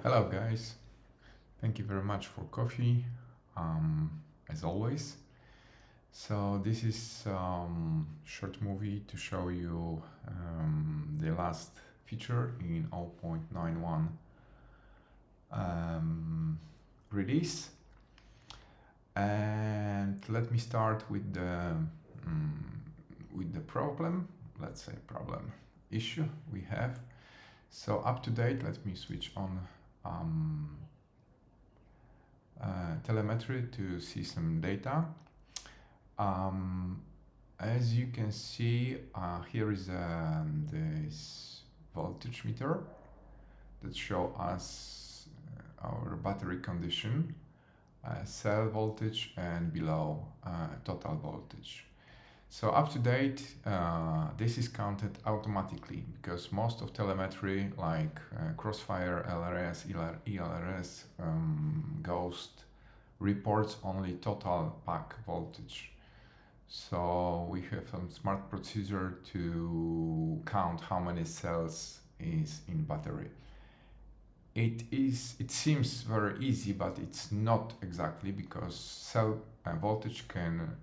Hello guys, thank you very much for coffee, as always. So this is short movie to show you the last feature in 0.91 release. And let me start with the problem, let's say problem issue we have. So up to date, let me switch on telemetry to see some data. As you can see, here is this voltage meter that show us our battery condition, cell voltage and below total voltage. So up to date, this is counted automatically because most of telemetry like Crossfire, LRS, ELRS, Ghost reports only total pack voltage. So we have some smart procedure to count how many cells is in battery. It seems very easy, but it's not exactly, because cell voltage can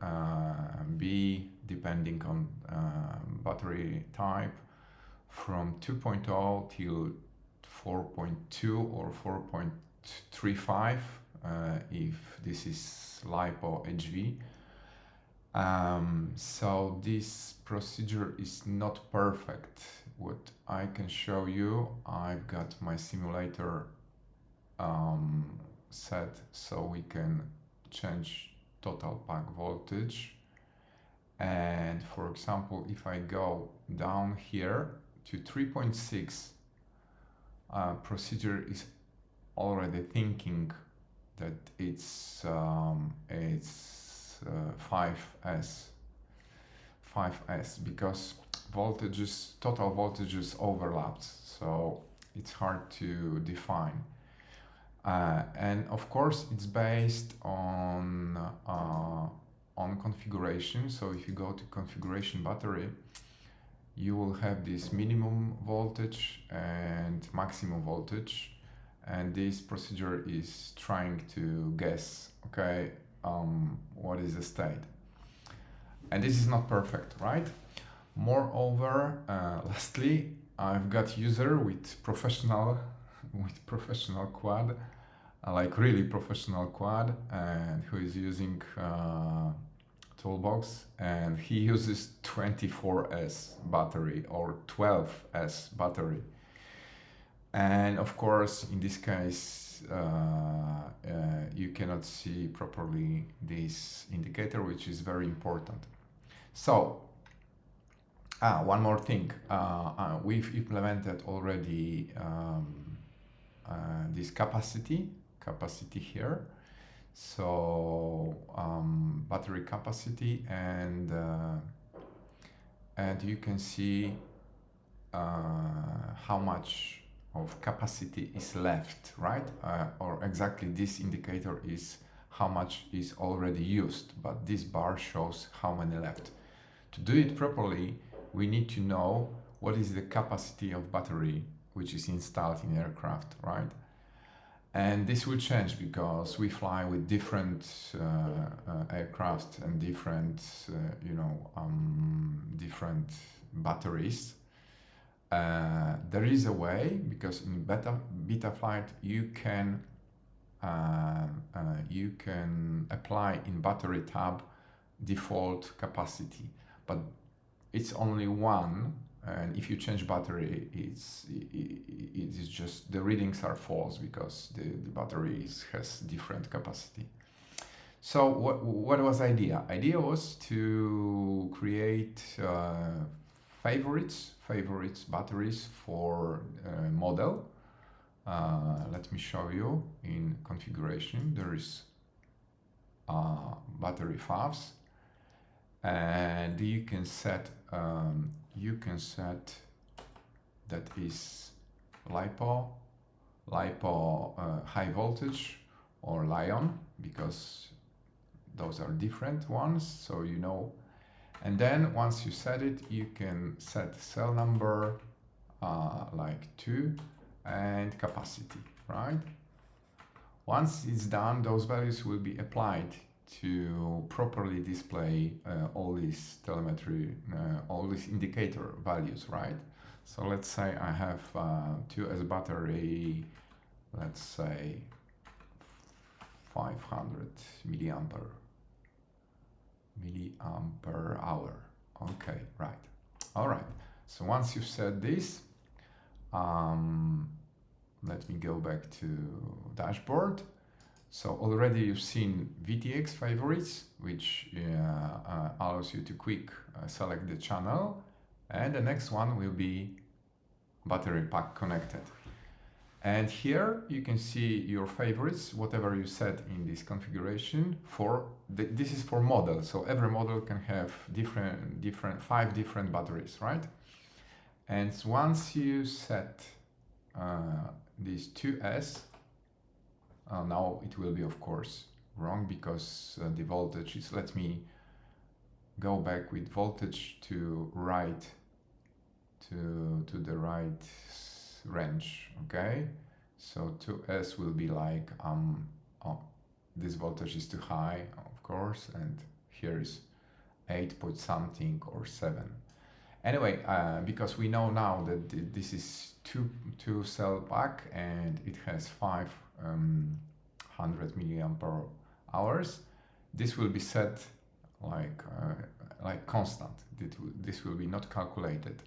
be, depending on battery type, from 2.0 till 4.2 or 4.35 if this is LiPo HV. So this procedure is not perfect. What I can show you, I've got my simulator set so we can change total pack voltage. And for example, if I go down here to 3.6, procedure is already thinking that it's 5S because total voltages overlapped, so it's hard to define. And of course, it's based on configuration. So if you go to configuration battery, you will have this minimum voltage and maximum voltage, and this procedure is trying to guess, okay, what is the state. And this is not perfect, right? Moreover, lastly, I've got user with professional quad, like really professional quad, and who is using Toolbox, and he uses 24S battery or 12S battery. And of course, in this case, you cannot see properly this indicator, which is very important. So, one more thing. We've implemented already this capacity here. So, battery capacity, and you can see how much of capacity is left, right? Or exactly this indicator is how much is already used, but this bar shows how many left. To do it properly, we need to know what is the capacity of battery which is installed in aircraft, right? And this will change because we fly with different aircraft and different, different batteries. There is a way, because in beta flight you can apply in battery tab default capacity, but it's only one, and if you change battery, it is just the readings are false because the battery has different capacity. So what was idea? Idea was to create favorites batteries for model. Let me show you in configuration. There is battery fabs, and you can set that is LiPo high voltage or Lion, because those are different ones, so you know. And then once you set it, you can set cell number like 2 and capacity, right? Once it's done, those values will be applied to properly display all these telemetry, all these indicator values, right? So let's say I have 2S battery, let's say 500 milliampere hour. Okay, right. All right. So once you've said this, let me go back to dashboard. So already you've seen VTX favorites, which allows you to quick select the channel. And the next one will be battery pack connected. And here you can see your favorites, whatever you set in this configuration. This is for model, so every model can have five different batteries, right? And once you set these 2S, now it will be of course wrong because the voltage is, let me go back with voltage to the right range. Okay, so 2S will be like this voltage is too high, of course, and here is 8 point something or 7. Anyway, because we know now that this is two cell pack and it has 500 milliampere hours, this will be set like constant. This will be not calculated.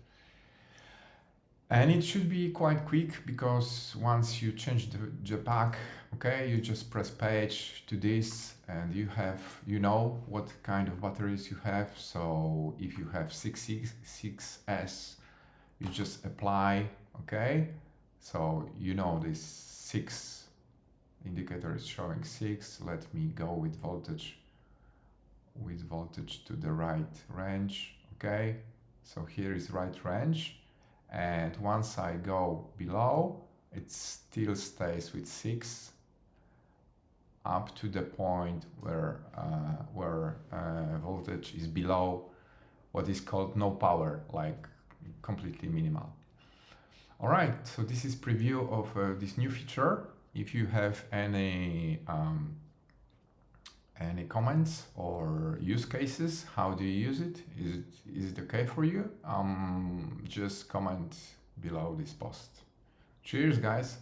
And it should be quite quick because once you change the pack, okay, you just press page to this and you know what kind of batteries you have. So if you have 6S, you just apply, okay? So you know this 6 indicator is showing 6. Let me go with voltage to the right range, okay? So here is right range. And once I go below, it still stays with 6 up to the point where voltage is below what is called no power, like completely minimal. All right, so this is preview of this new feature. If you have any comments or use cases, how do you use it? Is it okay for you? Just comment below this post. Cheers, guys.